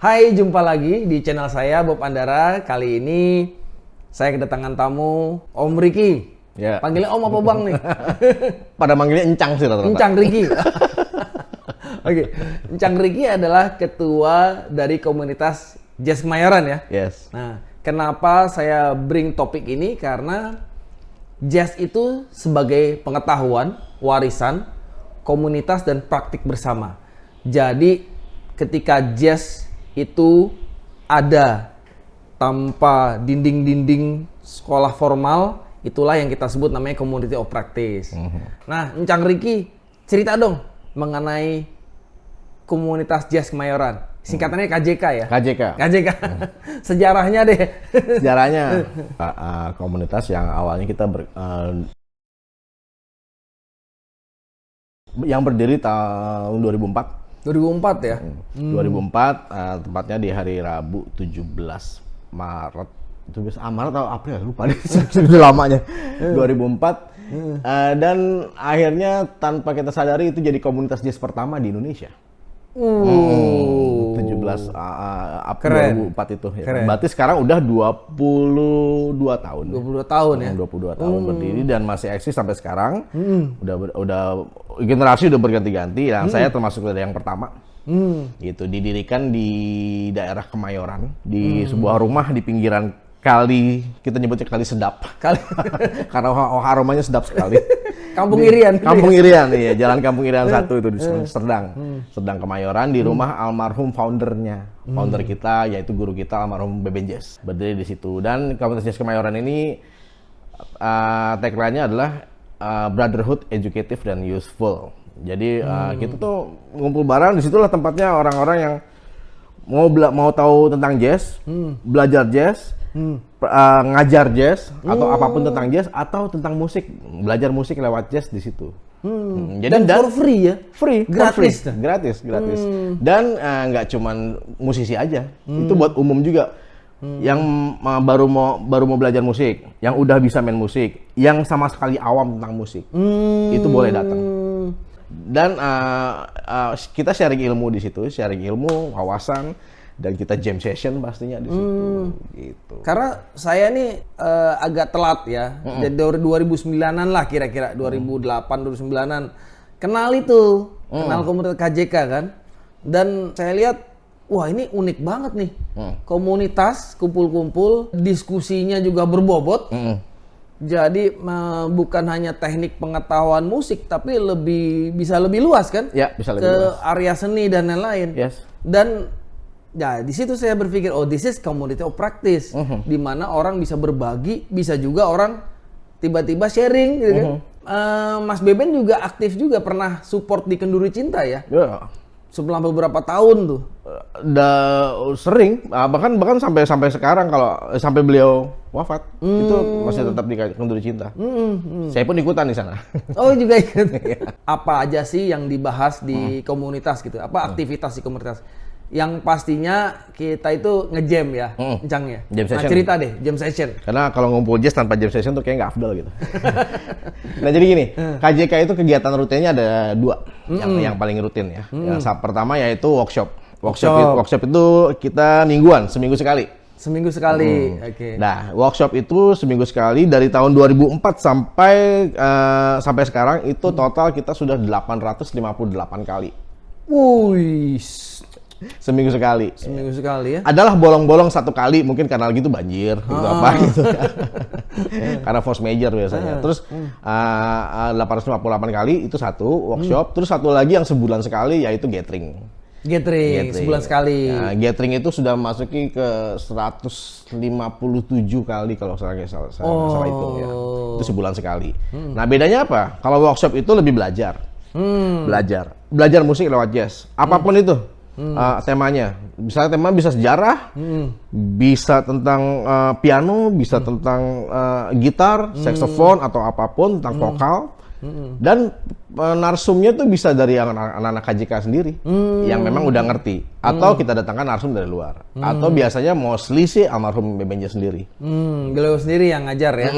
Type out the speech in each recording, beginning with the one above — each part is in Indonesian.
Hai, jumpa lagi di channel saya Bob Andara. Kali ini saya kedatangan tamu Om Ricky. Ya. Panggilnya Om apa Bang nih? Pada manggilnya Encang sih rata-rata. Encang Ricky. Oke, Encang Ricky adalah ketua dari komunitas Jazz Kemayoran ya. Yes. Nah, kenapa saya bring topik ini? Karena jazz itu sebagai pengetahuan, warisan, komunitas dan praktik bersama. Jadi ketika jazz itu ada tanpa dinding-dinding sekolah formal, itulah yang kita sebut namanya community of practice. Nah, Encang Ricky, cerita dong mengenai komunitas jazz Kemayoran. Singkatannya KJK ya? KJK. KJK. Sejarahnya deh. Sejarahnya komunitas yang awalnya kita yang berdiri tahun 2004. 2004 ya? 2004, tepatnya di hari Rabu 17 Maret. 17 Maret atau April, lupa deh. Sudah lamanya. 2004. Dan akhirnya tanpa kita sadari itu jadi komunitas jazz pertama di Indonesia. 17 April 2004 itu. Ya. Berarti sekarang udah 22 tahun. 22 tahun ya? 22 tahun berdiri dan masih eksis sampai sekarang. Udah generasi udah berganti-ganti. Yang saya termasuk dari yang pertama. Gitu, didirikan di daerah Kemayoran, di sebuah rumah di pinggiran kali, kita nyebutnya Kali Sedap. Karena aromanya sedap sekali. Kampung Irian. Kampung Irian, iya. Jalan Kampung Irian 1 itu di Serdang Kemayoran, di rumah almarhum foundernya. Founder kita, yaitu guru kita almarhum Beben Jazz. Berdiri di situ. Dan komunitas Jazz Kemayoran ini, tagline-nya adalah brotherhood, educative, dan useful. Jadi kita tuh ngumpul bareng, disitulah tempatnya orang-orang yang mau tahu tentang jazz, belajar jazz, ngajar jazz atau apapun tentang jazz atau tentang musik, belajar musik lewat jazz di situ. Jadi dan for free ya? Free, gratis. Gratis. Dan nggak cuman musisi aja, itu buat umum juga. Yang baru mau belajar musik, yang udah bisa main musik, yang sama sekali awam tentang musik, itu boleh datang. Dan kita sharing ilmu di situ, sharing ilmu, wawasan, dan kita jam session pastinya di situ. Gitu. Karena saya nih agak telat ya, dari 2009-an lah kira-kira, 2008, 2009-an. Kenal komunitas KJK kan. Dan saya lihat, wah ini unik banget nih. Komunitas, kumpul-kumpul, diskusinya juga berbobot. Jadi bukan hanya teknik pengetahuan musik, tapi bisa lebih luas kan? Ya, bisa lebih ke luas. area seni dan lain-lain. Yes. Dan ya di situ saya berpikir, oh this is community of practice, di mana orang bisa berbagi, bisa juga orang tiba-tiba sharing, gitu kan? Mas Beben juga aktif juga, pernah support di Kenduri Cinta ya? Ya. Setelah beberapa tahun tuh. Sering, bahkan sampai sekarang kalau sampai beliau wafat itu masih tetap di Kenduri Cinta. Saya pun ikutan di sana. Oh juga ikut. Apa aja sih yang dibahas di komunitas gitu? Apa aktivitas di komunitas? Yang pastinya kita itu nge-jam ya, Encangnya. Jam session. Nah cerita deh, jam session. Karena kalau ngumpul jazz tanpa jam session tuh kayak nggak afdol gitu. Nah jadi gini, KJK itu kegiatan rutinnya ada 2 yang paling rutin ya. Yang pertama yaitu workshop. Workshop itu kita mingguan, seminggu sekali. Seminggu sekali, oke. Nah, workshop itu seminggu sekali dari tahun 2004 sampai sekarang itu total kita sudah 858 kali. Wih. Seminggu sekali. Seminggu sekali ya. Adalah bolong-bolong 1 kali, mungkin karena lagi itu banjir, gitu apa gitu. Karena force major biasanya. Terus 858 kali itu 1 workshop, terus 1 lagi yang sebulan sekali yaitu gathering. Gathering sebulan sekali. Ya, gathering itu sudah masuki ke 157 kali kalau salah hitung ya. Itu sebulan sekali. Nah, bedanya apa? Kalau workshop itu lebih belajar. Belajar musik lewat jazz. Apapun itu. Temanya, misalnya tema bisa sejarah, bisa tentang piano, bisa tentang gitar, saxophone atau apapun tentang vokal, dan narsumnya tuh bisa dari anak-anak KJK sendiri yang memang udah ngerti, atau kita datangkan narsum dari luar, atau biasanya mostly sih almarhum Bebenja sendiri. Beliau sendiri yang ngajar ya.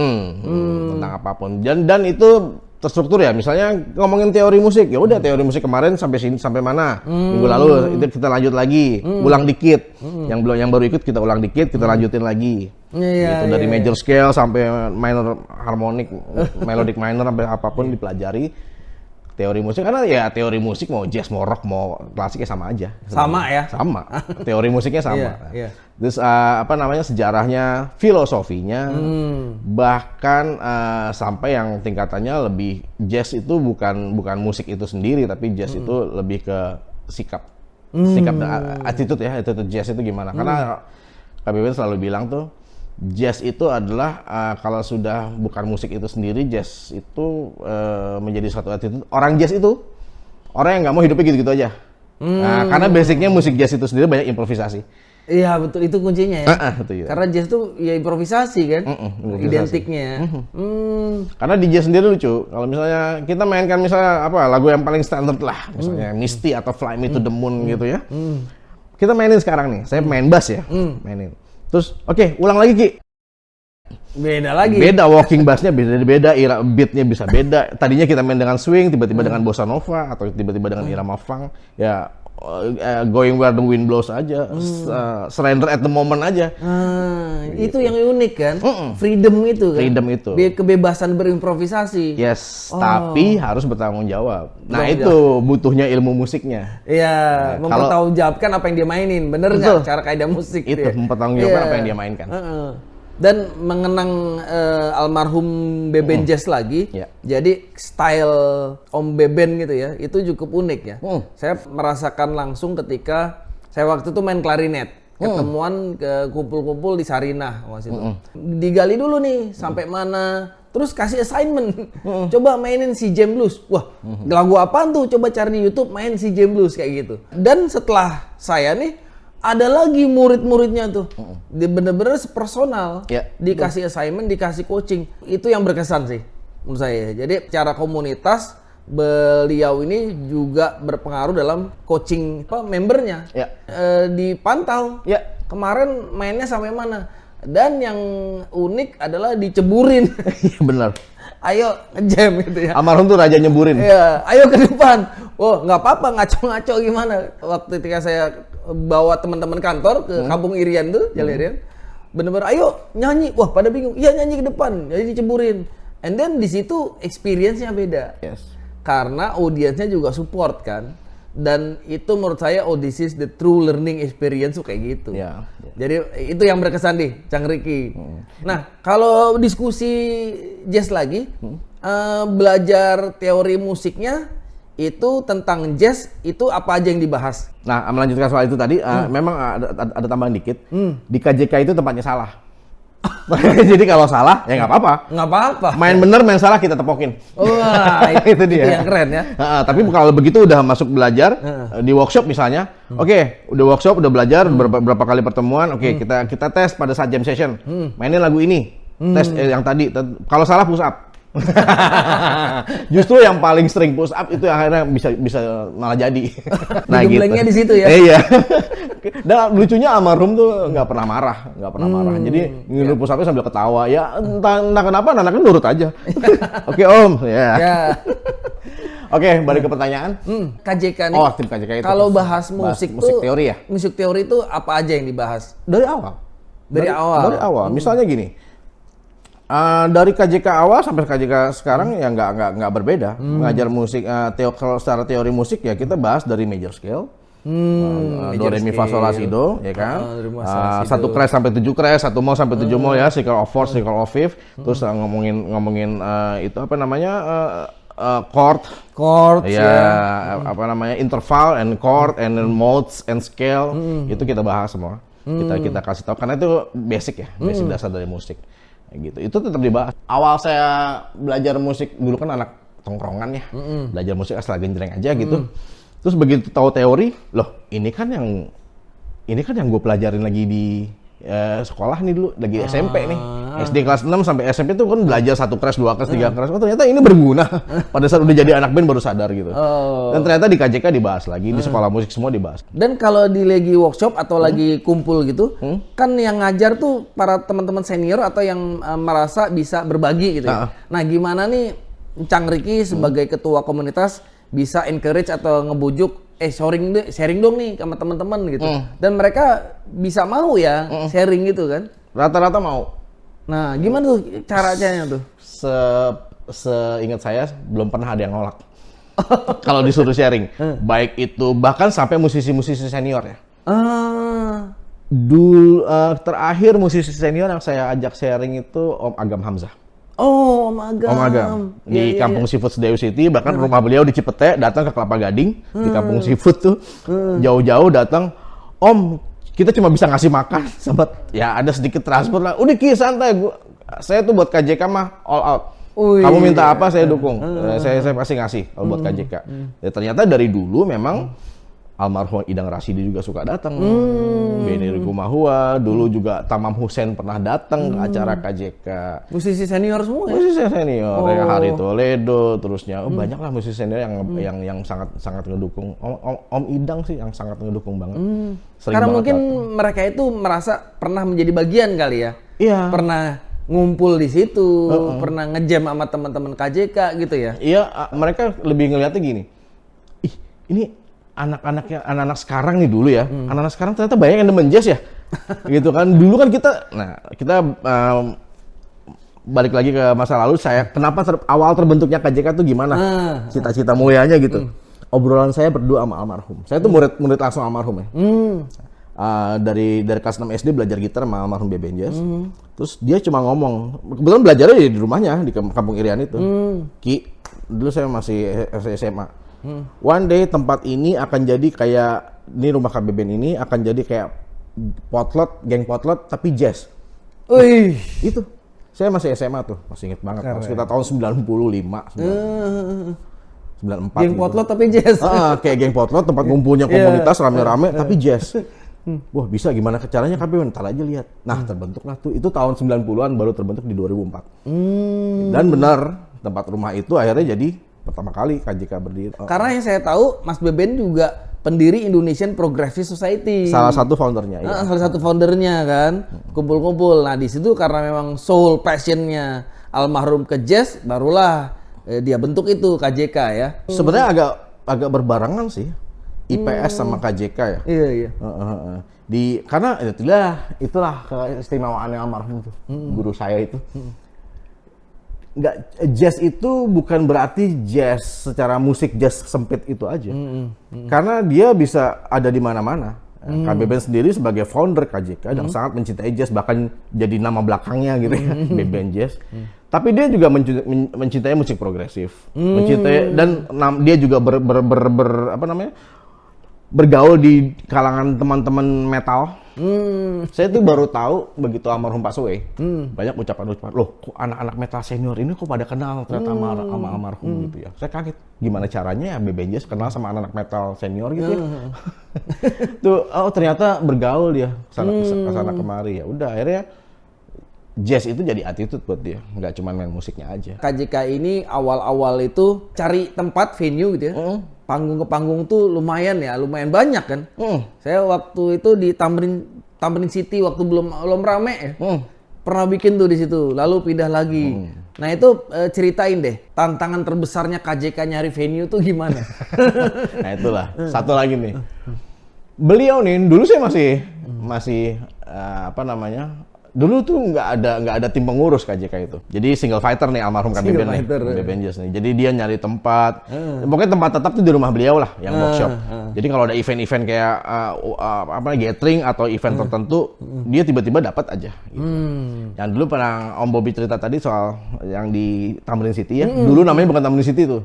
Tentang apapun, dan itu terstruktur ya. Misalnya ngomongin teori musik, ya udah teori musik kemarin sampai sini sampai mana. Minggu lalu itu kita lanjut lagi, ulang dikit. Yang baru ikut kita ulang dikit, kita lanjutin lagi. Gitu dari major scale sampai minor harmonic, melodic minor sampai apapun dipelajari. Teori musik, karena ya teori musik mau jazz, mau rock, mau klasik ya sama aja. Sama ya? Sama. Teori musiknya sama. Terus apa namanya, sejarahnya, filosofinya, bahkan sampai yang tingkatannya lebih jazz itu bukan musik itu sendiri, tapi jazz itu lebih ke sikap. Sikap dan attitude ya, attitude jazz itu gimana. Karena Kak Beben selalu bilang tuh, jazz itu adalah kalau sudah bukan musik itu sendiri, jazz itu menjadi suatu attitude. Orang jazz itu orang yang nggak mau hidupnya gitu-gitu aja. Nah, karena basicnya musik jazz itu sendiri banyak improvisasi. Iya betul, itu kuncinya ya. Betul, ya. Karena jazz itu ya improvisasi kan, identiknya. Karena di jazz sendiri lucu. Kalau misalnya kita mainkan misalnya apa lagu yang paling standar lah, misalnya Misty atau Fly Me to the Moon gitu ya. Kita mainin sekarang nih. Saya main bass ya, mainin. Terus, oke, ulang lagi Ki. Beda lagi. Beda walking bassnya beda, ira beatnya bisa beda. Tadinya kita main dengan swing, tiba-tiba dengan bossa nova atau tiba-tiba dengan irama funk. Ya, going where the wind blows aja, surrender at the moment aja. Itu yang unik kan, freedom itu kan. Freedom itu. Kebebasan berimprovisasi. Yes, tapi harus bertanggung jawab. Nah itu butuhnya ilmu musiknya. Iya, mempertanggungjawabkan apa yang dia mainin, bener nggak? Cara kaidah musik. Itu mempertanggungjawabkan apa yang dia mainkan. Dan mengenang almarhum Beben Jazz lagi, jadi style Om Beben gitu ya, itu cukup unik ya. Saya merasakan langsung ketika saya waktu itu main klarinet, ketemuan ke kumpul-kumpul di Sarinah waktu itu. Digali dulu nih sampai mana, terus kasih assignment, coba mainin si Jam Blues. Wah, lagu apaan tuh? Coba cari di YouTube main si Jam Blues kayak gitu. Dan setelah saya nih ada lagi murid-muridnya tuh, dia bener-bener personal, dikasih assignment, dikasih coaching, itu yang berkesan sih menurut saya. Jadi cara komunitas beliau ini juga berpengaruh dalam coaching membernya, dipantau. Kemarin mainnya sampai mana? Dan yang unik adalah diceburin. Bener. Ayo ngejam gitu ya. Almarhum tuh raja nyeburin. Iya, ayo ke depan. Oh, nggak apa-apa, ngaco-ngaco gimana. Waktu ketika saya bawa teman-teman kantor ke Kampung Irian tuh, Jalan Irian. Bener-bener, ayo nyanyi. Wah, pada bingung. Iya, nyanyi ke depan. Jadi diceburin. And then di situ experience-nya beda. Yes. Karena audiensnya juga support kan. Dan itu menurut saya, this is the true learning experience kayak gitu. Jadi itu yang berkesan deh, Cang Ricky. Nah, kalau diskusi jazz lagi, belajar teori musiknya itu tentang jazz, itu apa aja yang dibahas? Nah, melanjutkan soal itu tadi, memang ada tambahan dikit. Di KJK itu tempatnya salah. Jadi kalau salah, ya nggak apa-apa. Nggak apa-apa. Main bener, main salah kita tepokin. Wah, itu dia. Itu yang keren ya. Tapi kalau begitu udah masuk belajar di workshop misalnya, oke, udah workshop, udah belajar berapa kali pertemuan, oke, kita tes pada saat jam session, mainin lagu ini, tes yang tadi. Kalau salah push up. Justru yang paling sering push up itu akhirnya bisa malah jadi. Nah, gemblengnya di situ ya. Iya. Dan lucunya almarhum tuh nggak pernah marah. Jadi ngilu push upnya sambil ketawa. Ya entah kenapa anaknya nurut aja. Oke Om, ya. Oke, balik ke pertanyaan. KJK nih. Oh, tim KJK itu. Kalau bahas musik tuh, teori ya? Musik teori itu apa aja yang dibahas? Dari awal. Dari awal. Misalnya gini. Dari KJK awal sampai KJK sekarang ya nggak berbeda. Mengajar musik, kalau secara teori musik ya kita bahas dari major scale, do re mi fa sol la si do, ya kan? Satu crash sampai 7 crash, 1 mol sampai 7 mol ya, cycle of fourth, cycle of fifth. Terus ngomongin itu apa namanya, chord, ya apa namanya, interval and chord and modes and scale, itu kita bahas semua. Kita kasih tahu karena itu basic ya, basic dasar dari musik. Gitu. Itu tetap dibahas. Awal saya belajar musik dulu kan anak tongkrongan ya, belajar musik asal genjreng aja gitu. Terus begitu tahu teori, loh ini kan yang gue pelajarin lagi di sekolah nih dulu, lagi SMP nih. SD kelas 6 sampai SMP tuh kan belajar 1 crash, 2 crash, 3 crash. Oh ternyata ini berguna. Pada saat udah jadi anak band baru sadar gitu. Dan ternyata di KJK dibahas lagi, di sekolah musik semua dibahas. Dan kalau di lagi workshop atau lagi kumpul gitu, kan yang ngajar tuh para teman-teman senior atau yang merasa bisa berbagi gitu ya. Nah gimana nih Cang Ricky sebagai ketua komunitas bisa encourage atau ngebujuk sharing dong nih sama teman-teman gitu. Dan mereka bisa mau ya sharing gitu kan. Rata-rata mau. Nah, gimana tuh caranya tuh? Seingat saya belum pernah ada yang nolak. Kalau disuruh sharing. Baik itu bahkan sampai musisi-musisi senior ya. Dulu terakhir musisi senior yang saya ajak sharing itu Om Agam Hamzah. Oh, Om Agam. Om Agam di Kampung Seafood Sedayu City, bahkan rumah beliau di Cipete, datang ke Kelapa Gading di Kampung Seafood tuh. Jauh-jauh datang, Om, kita cuma bisa ngasih makan sempat ya ada sedikit transport lah. Udah Ki santai, saya tuh buat KJK mah all out. Kamu minta apa saya dukung. Saya pasti ngasih kalau buat KJK. Ya ternyata dari dulu memang almarhum Idang Rasidi juga suka datang. Benny Likumahua, dulu juga Tamam Hussein pernah datang ke acara KJK. Musisi senior semua ya? Musisi senior, ya Hari Toledo, terusnya banyak lah musisi senior yang sangat ngedukung. Om Idang sih yang sangat ngedukung banget. Karena mungkin mereka itu merasa pernah menjadi bagian kali ya. Iya. Pernah ngumpul di situ, pernah ngejam sama teman-teman KJK gitu ya. Iya, mereka lebih ngeliatnya gini. Ih, ini anak-anak sekarang nih dulu ya. Anak-anak sekarang ternyata banyak yang demen jazz ya. Gitu kan. Dulu kan kita balik lagi ke masa lalu, kenapa awal terbentuknya KJK tuh gimana? Cita-cita mulianya gitu. Obrolan saya berdua sama almarhum. Saya tuh murid langsung almarhum ya. Dari kelas 6 SD belajar gitar sama almarhum Beben Jazz. Terus dia cuma ngomong, kebetulan belajarnya di rumahnya di Kampung Irian itu. Ki, dulu saya masih SMA. One day tempat ini akan jadi kayak, ini rumah Kak Beben ini akan jadi kayak geng potlot tapi jazz. Itu. Saya masih SMA tuh, masih inget banget. Sekitar tahun 95, 94. Geng potlot tapi jazz. Kayak geng potlot, tempat ngumpulnya komunitas rame-rame tapi jazz. Wah bisa gimana caranya Kak Beben? Ntar aja lihat. Nah terbentuklah tuh, itu tahun 90-an baru terbentuk di 2004. Dan benar, tempat rumah itu akhirnya jadi pertama kali KJK berdiri. Karena yang saya tahu Mas Beben juga pendiri Indonesian Progressive Society. Salah satu foundernya. Ya. Salah satu foundernya kan, kumpul-kumpul. Nah di situ karena memang soul passionnya almarhum ke jazz, barulah dia bentuk itu KJK ya. Sebenarnya agak berbarengan sih, IPS sama KJK ya. Iya. Karena itulah keistimewaannya almarhum tuh, guru saya itu. Jazz itu bukan berarti jazz secara musik jazz sempit itu aja. Karena dia bisa ada di mana-mana. Kak Beben sendiri sebagai founder KJK yang sangat mencintai jazz, bahkan jadi nama belakangnya gitu ya, Beben Jazz. Tapi dia juga mencintai musik progresif. Mencintai dan dia juga bergaul di kalangan teman-teman metal. Saya tuh baru tahu begitu almarhum Pak Soe, banyak ucapan-ucapan, loh kok anak-anak metal senior ini kok pada kenal ternyata sama almarhum gitu ya. Saya kaget, gimana caranya ya Beben Jazz kenal sama anak-anak metal senior gitu ya. Tuh, ternyata bergaul dia kesana kemari. Ya udah akhirnya jazz itu jadi attitude buat dia, nggak cuma main musiknya aja. KJK ini awal-awal itu cari tempat venue gitu ya. Panggung ke panggung tuh lumayan banyak kan. Saya waktu itu di Tamrin City waktu belum rame ya. Pernah bikin tuh di situ, lalu pindah lagi. Nah itu ceritain deh, tantangan terbesarnya KJK nyari venue tuh gimana? Nah itulah, satu lagi nih. Beliau nih, dulu saya masih dulu tuh nggak ada tim pengurus KJK itu. Jadi single fighter nih almarhum Kak Beben nih, Beben Jazz nih. Jadi dia nyari tempat, pokoknya tempat tetap tuh di rumah beliau lah, yang workshop. Jadi kalau ada event-event kayak gathering atau event tertentu, dia tiba-tiba dapat aja. Gitu. Yang dulu pernah Om Bobby cerita tadi soal yang di Tamrin City ya. Dulu namanya bukan Tamrin City tuh.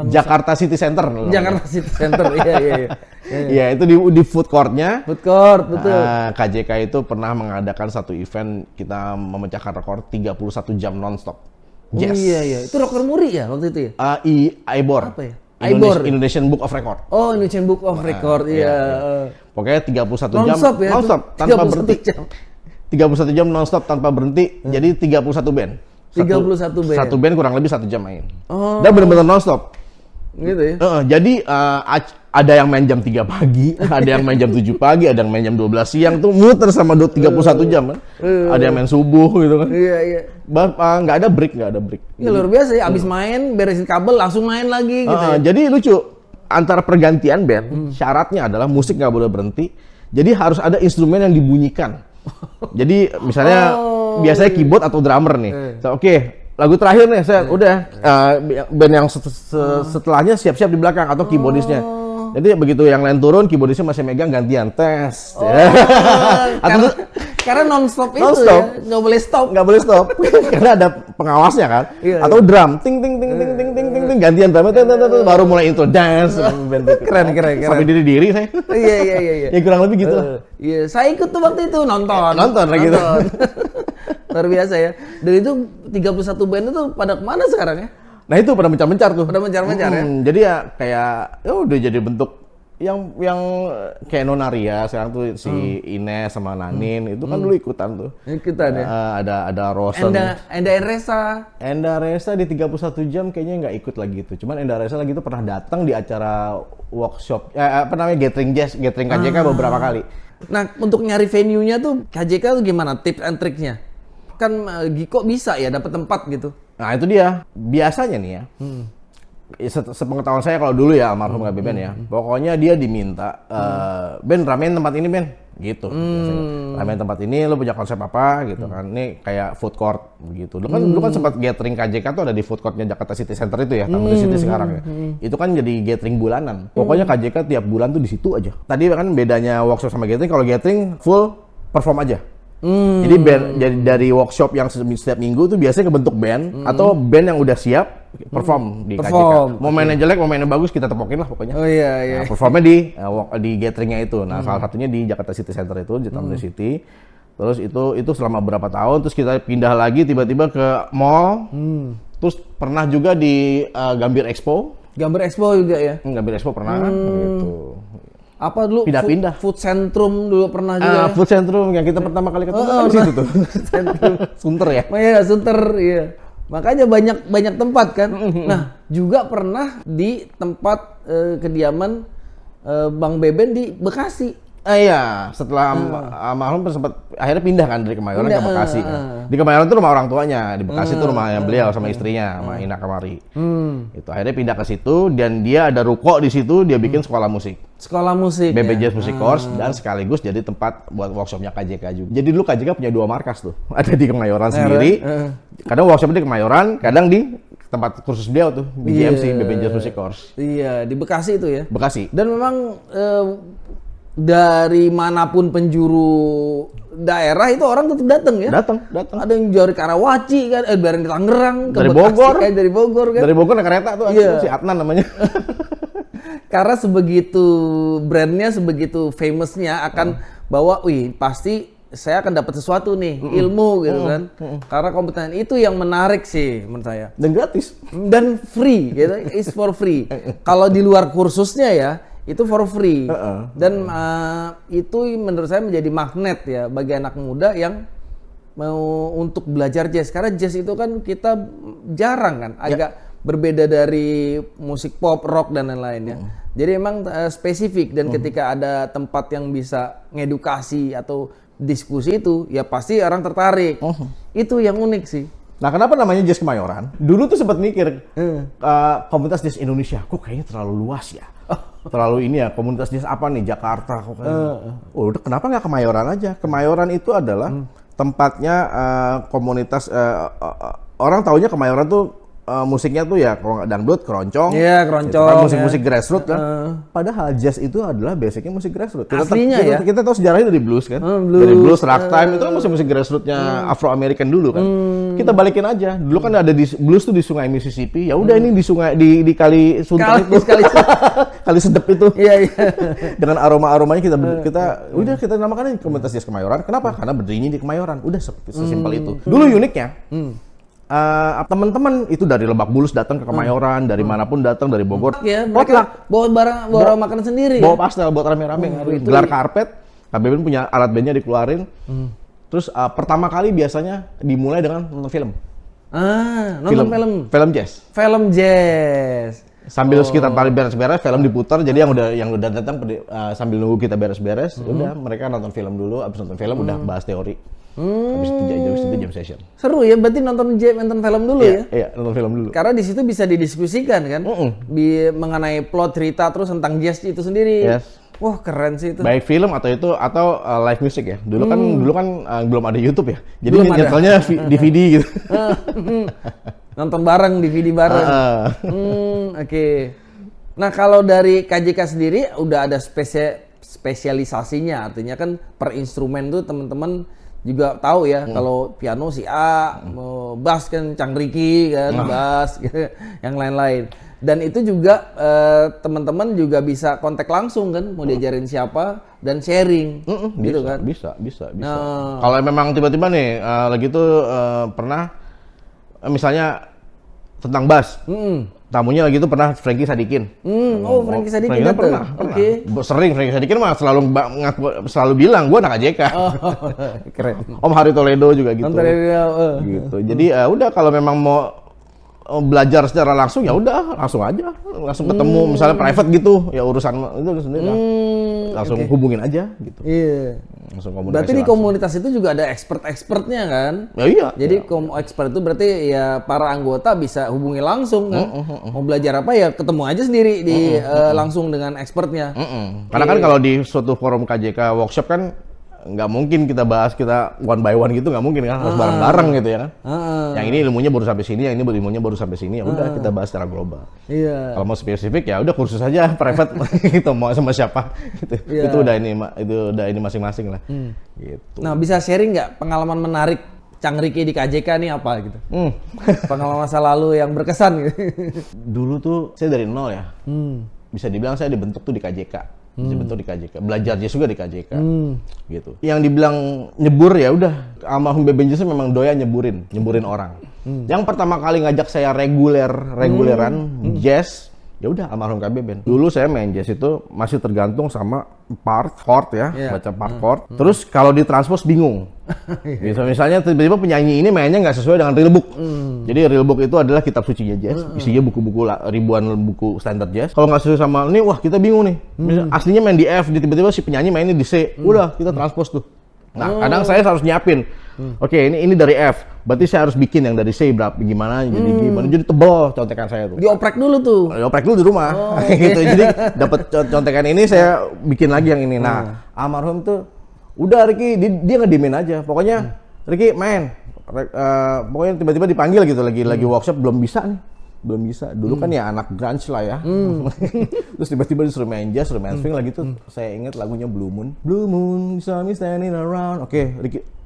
Jakarta City Center. Jakarta City Center, iya. Iya, itu di food court-nya. Food court, betul. KJK itu pernah mengadakan satu event, kita memecahkan rekor 31 jam non-stop. Yes. Oh iya. Itu rekor muri ya waktu itu ya? IBOR. Apa ya? Indonesian Book of Record. Oh, Indonesian Book of Record, iya. Pokoknya 31 jam non-stop ya? Non-stop, tanpa berhenti. 31 jam non-stop tanpa berhenti, jadi 31 band. 31 band. Satu band kurang lebih 1 jam main. Dan benar-benar non-stop. Gitu ya. Jadi ada yang main jam 3 pagi, ada yang main jam 7 pagi, ada yang main jam 12 siang tuh muter sama 31 jam kan. Ada yang main subuh gitu kan. Iya, iya. Nggak ada break. Ya luar biasa ya, abis main, beresin kabel, langsung main lagi gitu ya. Jadi lucu, antara pergantian band, syaratnya adalah musik nggak boleh berhenti. Jadi harus ada instrumen yang dibunyikan. Jadi misalnya biasanya keyboard atau drummer nih. Oke, lagu terakhir nih, saya udah band yang setelahnya siap-siap di belakang atau keyboardisnya. Jadi begitu yang lain turun, keyboardisnya masih megang gantian tes. Karena non-stop itu Non-stop. ya, nggak boleh stop. Nggak boleh stop karena ada pengawasnya kan. Iya, Atau drum, ting ting ting ting ting ting ting ting, gantian drum, baru mulai intro dance. Keren. Sampai diri saya. Iya. Ya kurang lebih gitu lah. Iya, saya ikut tuh waktu itu nonton Lagi gitu. Luar biasa ya. Dan itu 31 band itu pada kemana sekarang ya? Nah itu pada mencar-mencar tuh. Pada mencar-mencar ya. Jadi ya kayak udah jadi bentuk yang kayak Nonaria sekarang tuh si Ines sama Nanin itu kan dulu ikutan tuh. Ikutan ya. Ada Rosen. Enda Resa. Enda Resa di 31 jam kayaknya nggak ikut lagi itu. Cuman Enda Resa lagi itu pernah datang di acara workshop apa namanya gathering KJK beberapa kali. Nah, untuk nyari venue-nya tuh KJK tuh gimana tips and triknya? Kan Giko bisa ya dapat tempat gitu. Nah itu dia, biasanya nih ya, sepengetahuan saya kalau dulu ya almarhum KB Ben ya, pokoknya dia diminta, Ben ramein tempat ini Ben, gitu. Ramein tempat ini, lo punya konsep apa gitu kan, ini kayak food court gitu. Dulu kan sempat gathering KJK tuh ada di food courtnya Jakarta City Center itu ya, Tamrin City sekarang ya. Itu kan jadi gathering bulanan, pokoknya KJK tiap bulan tuh di situ aja. Tadi kan bedanya workshop sama gathering, kalau gathering full perform aja. Jadi band dari workshop yang setiap minggu tuh biasanya kebentuk band atau band yang udah siap perform di KJK. Mau mainnya jelek, mau mainnya bagus kita tepokin lah pokoknya. Oh iya. Nah, performnya di gatheringnya itu. Nah salah satunya di Jakarta City Center itu di Tamrin City. Terus itu selama berapa tahun. Terus kita pindah lagi tiba-tiba ke mall. Terus pernah juga di Gambir Expo. Gambir Expo juga ya. Gambir Expo pernah gitu. Apa dulu pindah-pindah food centrum dulu pernah juga food centrum yang kita pertama kali ketemu kan di situ tuh. Sunter ya. Oh iya, Sunter iya. Makanya banyak tempat kan. Nah, juga pernah di tempat kediaman Bang Beben di Bekasi. Iya, setelah almarhum sempat akhirnya pindah kan dari Kemayoran ke Bekasi. Kan. Di Kemayoran itu rumah orang tuanya, di Bekasi itu rumahnya beliau sama istrinya, sama Ina Kamari. Itu akhirnya pindah ke situ dan dia ada ruko di situ, dia bikin sekolah musik. Sekolah musik. BB Jazz Music Course dan sekaligus jadi tempat buat workshopnya KJK juga. Jadi dulu KJK punya 2 markas tuh, ada di Kemayoran sendiri. Kadang workshopnya di Kemayoran, kadang di tempat kursus beliau tuh, BJMC, BB Jazz Music Course. Iya, di Bekasi itu ya. Bekasi. Dan memang dari manapun penjuru daerah itu orang tetap datang ya. Datang. Ada yang dari Karawaci kan, dari Tangerang, ke dari Bekasi, Bogor, dari Bogor kan. Dari Bogor naik kereta tuh, si Adnan namanya. Karena sebegitu brandnya, sebegitu famousnya akan bahwa, wih pasti saya akan dapat sesuatu nih, ilmu gitu kan. Karena kompeten itu yang menarik sih menurut saya. Dan gratis. Dan free gitu, is for free. Kalau di luar kursusnya ya, itu for free. Dan itu menurut saya menjadi magnet ya bagi anak muda yang mau untuk belajar jazz. Karena jazz itu kan kita jarang kan, agak berbeda dari musik pop, rock dan lain-lainnya. Jadi emang spesifik dan ketika ada tempat yang bisa ngedukasi atau diskusi itu, ya pasti orang tertarik. Itu yang unik sih. Nah, kenapa namanya Jazz Kemayoran? Dulu tuh sempat mikir komunitas jazz Indonesia, kok kayaknya terlalu luas ya. Terlalu ini ya, komunitas jazz apa nih Jakarta kok kayaknya. Udah kenapa nggak Kemayoran aja? Kemayoran itu adalah tempatnya komunitas orang taunya Kemayoran tuh musiknya tuh ya kalau nggak dangdut, keroncong. Iya, keroncong. Kan musik-musik grassroots kan. Padahal jazz itu adalah basicnya musik grassroots. Aslinya ya. Kita tahu sejarahnya dari blues kan. Dari blues, ragtime itu kan musik-musik grassrootsnya Afro-American dulu kan. Kita balikin aja. Dulu kan ada di blues tuh di Sungai Mississippi. Ya udah ini di sungai di Kali Sunter itu. Kali Sedep itu. Iya. Dengan aroma-aromanya kita namakan komunitas jazz Kemayoran. Kenapa? Karena berdirinya di Kemayoran. Udah sesimpel itu. Dulu uniknya teman-teman itu dari Lebak Bulus datang ke Kemayoran, dari manapun datang, dari Bogor. Ya, mereka bawa makanan sendiri. Bawa pastel buat rame-rame. Gelar karpet, KBBN punya alat bandnya dikeluarin. Terus pertama kali biasanya dimulai dengan nonton film. Nonton film. Film jazz. Film jazz. Sambil kita paling beres-beres, film diputar. Jadi yang udah datang sambil nunggu kita beres-beres, udah mereka nonton film dulu. Abis nonton film udah bahas teori. Habis itu jam session. Seru ya, berarti nonton film dulu ya? Iya, nonton film dulu. Karena di situ bisa didiskusikan kan, mengenai plot cerita terus tentang jazz itu sendiri. Yes. Wah keren sih itu. Baik film atau live music ya. Dulu kan belum ada YouTube ya. Jadi Belum ada. nyetelnya DVD gitu. Nonton bareng, DVD bareng. Oke. Nah kalau dari KJK sendiri udah ada spesialisasinya, artinya kan per instrumen tuh teman-teman juga tahu ya. Kalau piano si A, bass kan Cang Ricky kan, bass, yang lain-lain. Dan itu juga teman-teman juga bisa kontak langsung kan, mau diajarin siapa dan sharing, gitu kan? Bisa. Kalau memang tiba-tiba nih lagi tuh pernah misalnya tentang bass, tamunya lagi tuh pernah Frankie Sadikin. Frankie Sadikin Frankie datang. pernah. Oke. Sering Frankie Sadikin mah selalu bilang gue anak AJK. Keren. Om Hari Toledo juga gitu. Gitu. Jadi udah kalau memang mau belajar secara langsung ya udah langsung ketemu misalnya private gitu ya urusan itu sendiri lah. Langsung hubungin aja gitu. Iya. Langsung komunikasi. Berarti di komunitas itu juga ada expert-expertnya kan? Ya iya. Jadi expert itu berarti ya para anggota bisa hubungi langsung kan? Mau belajar apa ya ketemu aja sendiri langsung dengan expertnya. Karena kan kalau di suatu forum KJK workshop kan nggak mungkin kita bahas kita one by one gitu, nggak mungkin kan, harus bareng-bareng gitu ya kan. Yang ini ilmunya baru sampai sini, yang ini ilmunya baru sampai sini, ya udah kita bahas secara global. Iya. Kalau mau spesifik ya udah kursus aja private gitu, mau sama siapa gitu. Iya. Itu udah ini masing-masing lah. Gitu. Nah bisa sharing nggak pengalaman menarik Cang Ricky di KJK nih apa gitu? Pengalaman masa lalu yang berkesan gitu. Dulu tuh saya dari nol ya. Bisa dibilang saya dibentuk tuh di KJK. Dibentuk di KJK, belajar jazz juga di KJK, gitu. Yang dibilang nyebur ya udah, almarhum Beben Jazz memang doyan nyeburin orang. Yang pertama kali ngajak saya reguleran jazz, ya udah almarhum Kak Beben. Dulu saya main jazz itu masih tergantung sama chord ya, baca part chord. Terus kalau ditranspose bingung. Misalnya tiba-tiba penyanyi ini mainnya nggak sesuai dengan real book. Jadi real book itu adalah kitab sucinya jazz, isinya buku-buku ribuan buku standar jazz. Kalau nggak sesuai sama ini, wah kita bingung nih. Aslinya main di F, tiba-tiba si penyanyi mainnya di C. Udah kita transpose tuh. Nah, kadang saya harus nyiapin. Oke, ini dari F. Berarti saya harus bikin yang dari C berapa gimana jadi tebal contekan saya tuh. Dioprek dulu tuh. Dioprek dulu di rumah. Gitu. Jadi dapat contekan ini saya bikin lagi yang ini. Nah, almarhum tuh udah Ricky dia ngediemin aja. Pokoknya Ricky main. Pokoknya tiba-tiba dipanggil gitu lagi workshop belum bisa. Dulu kan ya anak grunge lah ya. Terus tiba-tiba disuruh main jazz, suruh main swing lagi tuh. Saya inget lagunya Blue Moon, saw me standing around. Oke,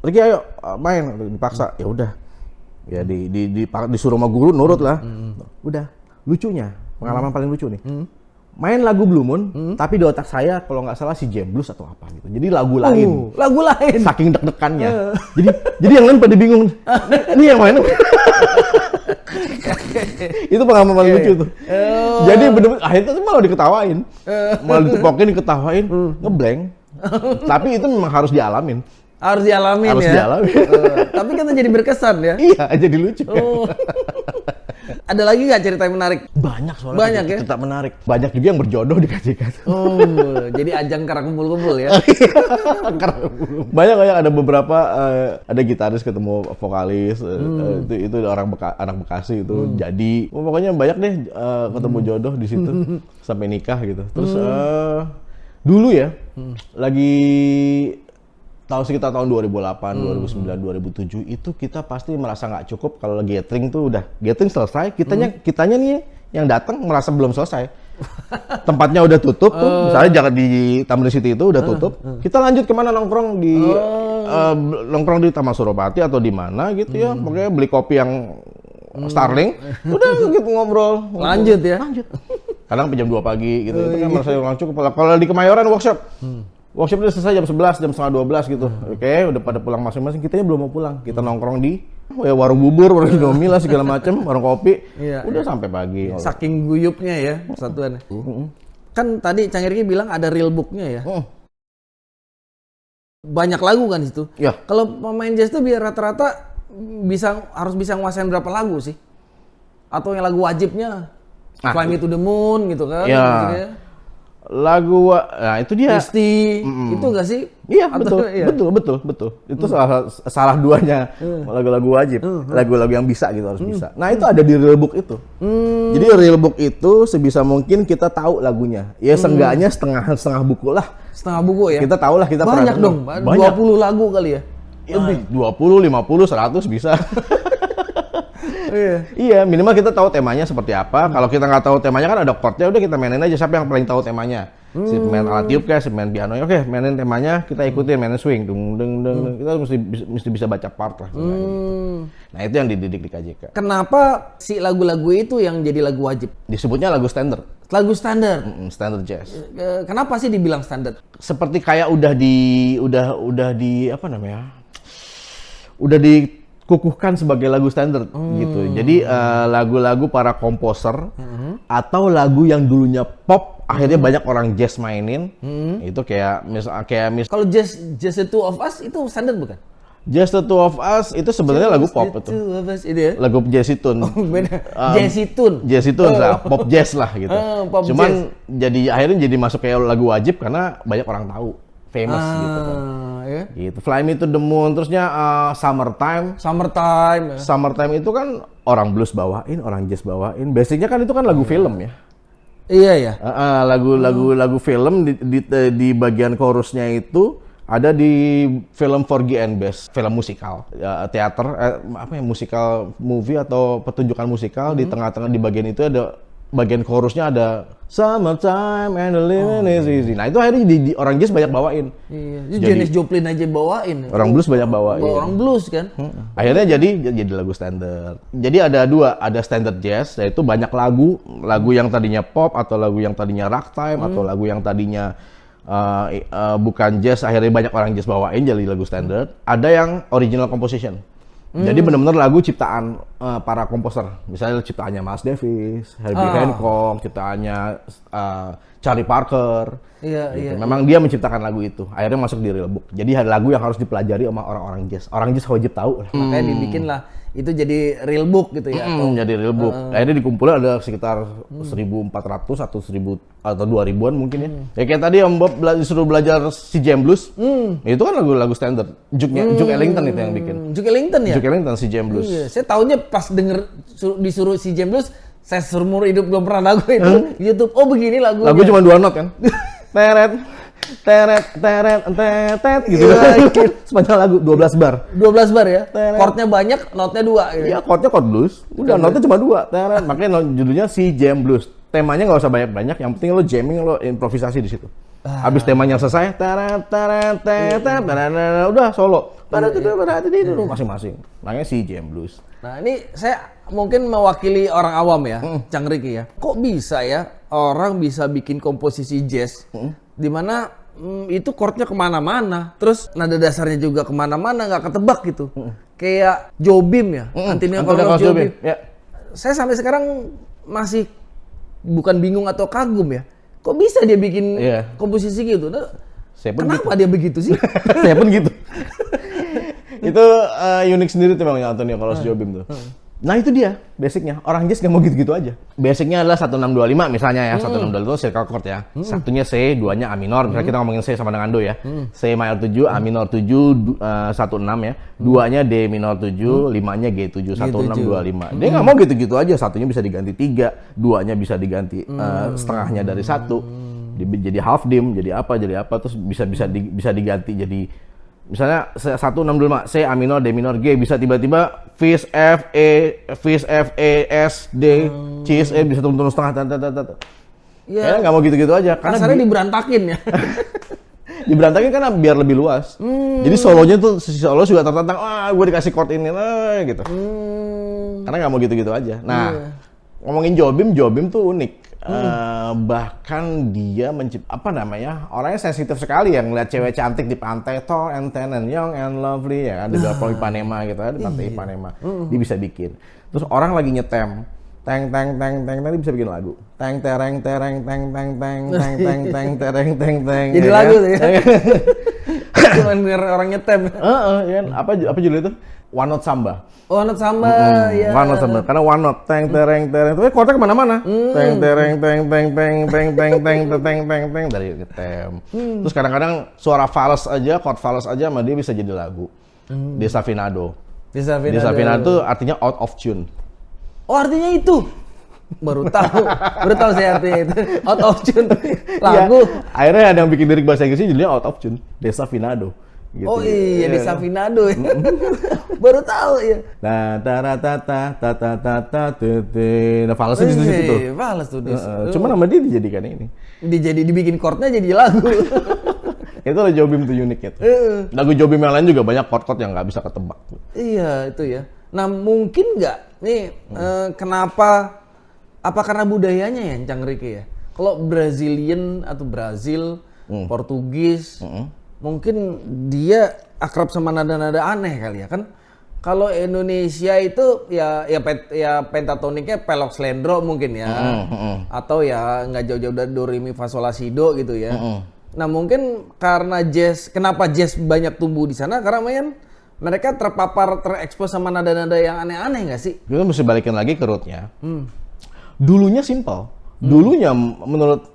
Ricky ayo main. Dipaksa. Ya udah. Ya disuruh sama guru nurut lah. Udah. Lucunya, pengalaman paling lucu nih. Main lagu Blue Moon, tapi di otak saya kalau nggak salah si Jam Blues atau apa gitu. Jadi lagu lain. Lagu lain. Saking deg-degannya. jadi yang lain pada bingung. Ini yang mana? Itu pengalaman paling lucu tuh. Jadi bener-bener akhirnya tuh malah diketawain. Malah diketawain, ngeblank. Tapi itu memang harus dialamin. Harus dialamin Harus ya. dialamin. Tapi kan jadi berkesan ya. Iya, jadi lucu. Ada lagi nggak cerita yang menarik? Banyak soalnya. Banyak ya? Tetap menarik. Banyak juga yang berjodoh di KJK. Jadi ajang karang kumpul-kumpul ya. Banyak ada beberapa ada gitaris ketemu vokalis itu anak Bekasi itu jadi pokoknya banyak deh ketemu jodoh di situ sampai nikah gitu. Terus dulu ya lagi sekitar tahun 2008, 2009, 2007 itu kita pasti merasa nggak cukup kalau gathering tuh udah gathering selesai, kitanya nih yang datang merasa belum selesai. Tempatnya udah tutup tuh, misalnya jangan di Tamrin City itu udah tutup. Kita lanjut kemana nongkrong di Taman Suropati atau di mana gitu ya. Pokoknya beli kopi yang Starling, udah gitu ngobrol. Lanjut ya. Kadang jam 2 pagi gitu. Itu kan merasa kurang cukup. Kalau di Kemayoran workshop udah selesai jam 11, jam setengah 12 gitu. Oke, udah pada pulang masing-masing. Kitanya belum mau pulang. Kita nongkrong di warung bubur, warung Indomie lah segala macem, warung kopi. Udah sampai pagi. Saking guyupnya ya persatuannya. Kan tadi Cang Ricky bilang ada real book-nya ya. Banyak lagu kan di situ. Ya. Kalau pemain jazz tuh biar rata-rata harus bisa nguasain berapa lagu sih? Atau yang lagu wajibnya? Fly Me to the Moon gitu kan. Ya. Maksudnya. Lagu, nah itu dia. Misty, itu nggak sih? Iya, Atau- betul. Itu salah duanya lagu-lagu wajib, lagu-lagu yang bisa gitu harus bisa. Nah itu ada di real book itu. Jadi real book itu sebisa mungkin kita tahu lagunya. Ya seenggaknya setengah buku lah. Setengah buku ya? Kita tahu lah kita banyak pernah dong, dengar. Banyak. 20 lagu kali ya? Lebih 20, 50, 100 bisa. Iya. Iya, minimal kita tahu temanya seperti apa. Kalau kita nggak tahu temanya kan ada chordnya, udah kita mainin aja. Siapa yang paling tahu temanya? Si main alat tiup kayak, si main piano. Oke, mainin temanya, kita ikutin, mainin swing, dung dung dung. Kita mesti bisa baca part lah. Nah itu yang dididik di KJK. Kenapa si lagu-lagu itu yang jadi lagu wajib? Disebutnya lagu standar, Lagu standar. standard jazz. Kenapa sih dibilang standar? Seperti kayak udah di apa namanya? Udah dikukuhkan sebagai lagu standar gitu. Jadi lagu-lagu para komposer atau lagu yang dulunya pop akhirnya banyak orang jazz mainin. Itu kayak Kalau Just the Two of Us itu standar bukan? Just the Two of Us itu sebenarnya lagu pop Just the itu. Two of Us itu ya? Lagu jazzy tune. Beda. Jazzy Tune. Jazz itu pop jazz lah gitu. Pop Cuman akhirnya jadi masuk kayak lagu wajib karena banyak orang tahu, famous gitu kan. Ya. Gitu. Fly Me to the Moon, terusnya Summertime. Summertime. Ya. Summertime itu kan orang blues bawain, orang jazz bawain. Basicnya kan itu kan lagu film ya. Iya ya. Lagu film di bagian chorusnya itu ada di film Porgy and Bess, film musikal, teater, musikal movie atau pertunjukan musikal. Di tengah-tengah di bagian itu ada bagian chorusnya ada Summertime and the living is easy. Nah itu akhirnya di orang jazz banyak bawain. Iya. Itu Janis Joplin aja bawain. Orang blues banyak bawain. Orang blues kan. Akhirnya jadi lagu standar. Jadi ada dua, ada standard jazz, yaitu banyak lagu yang tadinya pop atau lagu yang tadinya ragtime atau lagu yang tadinya bukan jazz, akhirnya banyak orang jazz bawain jadi lagu standard. Ada yang original composition. Jadi benar-benar lagu ciptaan para komposer. Misalnya ciptaannya Miles Davis, Herbie Hancock, ciptaannya Charlie Parker. Iya, gitu. iya. Memang dia menciptakan lagu itu. Akhirnya masuk di real book. Jadi ada lagu yang harus dipelajari sama orang-orang jazz. Orang jazz wajib tahu. Makanya dibikin lah itu jadi real book gitu ya. Jadi real book. Akhirnya dikumpulin ada sekitar 1.400 atau 1.000 atau 2.000-an mungkin ya. Ya kayak tadi Om Bob disuruh belajar si Jam Blues. Itu kan lagu-lagu standar. Duke Ellington itu yang bikin. Duke Ellington ya? Duke Ellington si Jam Blues. Iya, saya taunya pas disuruh si Jam Blues, saya seumur hidup belum pernah lagu itu di YouTube. Oh begini lagu. Lagu cuma 2 not kan. Teret gitu. Sepanjang lagu 12 bar. 12 bar ya? Chordnya banyak, notnya 2 gitu. Iya, chordnya chord blues. Udah notnya cuma 2. Teret. Makanya judulnya si Jam Blues. Temanya nggak usah banyak-banyak, yang penting lo jamming, lo improvisasi di situ. Habis temanya selesai, udah solo. Masing-masing. Makanya si Jam Blues. Nah ini saya mungkin mewakili orang awam ya, Cang Ricky ya. Kok bisa ya orang bisa bikin komposisi jazz di mana itu chordnya kemana-mana, terus nada dasarnya juga kemana-mana, nggak ketebak gitu. Kayak Jobim ya, Anthony Carlos Jobim. Ya. Saya sampai sekarang masih bukan bingung atau kagum ya. Kok bisa dia bikin komposisi gitu? Nah, kenapa dia begitu sih? Saya pun gitu. Itu unik sendiri tuh Bang Antonio Carlos Jobim tuh. Nah itu dia basicnya. Orang jazz nggak mau gitu-gitu aja. Basicnya adalah 1625 misalnya ya. 1625 itu circle chord ya. Satunya C, duanya A minor. Misalnya kita ngomongin C sama dengan Do ya. C minor 7, A minor 7, 16 ya. Duanya D minor 7, 5-nya G7, 1625. Dia nggak mau gitu-gitu aja. Satunya bisa diganti 3, duanya bisa diganti setengahnya dari 1. Jadi half dim, jadi apa, terus bisa diganti jadi misalnya 1625 C A minor D minor G, bisa tiba-tiba Fis F E S D C E bisa turun setengah. Ya nggak mau gitu-gitu aja karena kasarnya diberantakin ya. Diberantakin karena biar lebih luas. Jadi solonya tuh si solo juga tertantang, gue dikasih chord ini gitu. Karena nggak mau gitu-gitu aja. Nah, ngomongin Jobim tuh unik. Bahkan dia orangnya sensitif sekali ya, ngeliat cewek cantik di pantai, tall and tan and young and lovely ya kan, di Pulau Ipanema gitu kan, di pantai Ipanema. Dia bisa bikin. Terus orang lagi nyetem, teng dia bisa bikin lagu. Teng tereng tereng teng teng teng teng teng teng tereng teng teng. Jadi lagu tuh ya. Cuma denger orang nyetem. Kan apa judul itu? One Note Samba. Oh, Note Samba, ya. One Note Samba. Karena one note, teng tereng tereng, tapi chordnya kemana-mana. Teng tereng teng teng teng teng teng teng teng teng teng dari ngetem. Terus kadang-kadang suara fals aja, chord fals aja sama dia bisa jadi lagu. Desafinado. Desafinado artinya out of tune. Oh, artinya itu. Baru tahu saya artinya itu. Out of tune lagu. Ya, akhirnya ada yang bikin lirik bahasa Inggrisnya judulnya out of tune. Desafinado. Gitu. Oh iya, Desafinado ya. Baru tahu ya. Nah, nah, falsnya di situ tuh. Fals tuh. Cuma nama dia dijadikan ini. Dibikin chordnya jadi lagu. Itu lah Jobim tuh uniknya tuh. Lagu Jobim yang lain juga banyak chord-chord yang nggak bisa ketebak. Iya, itu ya. Nah, mungkin nggak nih kenapa? Apa karena budayanya ya, Cang Riki ya? Kalau Brazilian atau Brazil, Portugis, mungkin dia akrab sama nada-nada aneh kali ya kan. Kalau Indonesia itu ya pentatoniknya pelok slendro mungkin ya. Atau ya nggak jauh-jauh dari do re mi fa sol la si do gitu ya. Nah, mungkin karena jazz, kenapa jazz banyak tumbuh di sana karena mereka terekspos sama nada-nada yang aneh-aneh nggak sih? Kita mesti balikin lagi ke rootnya. Dulunya simpel. Dulunya menurut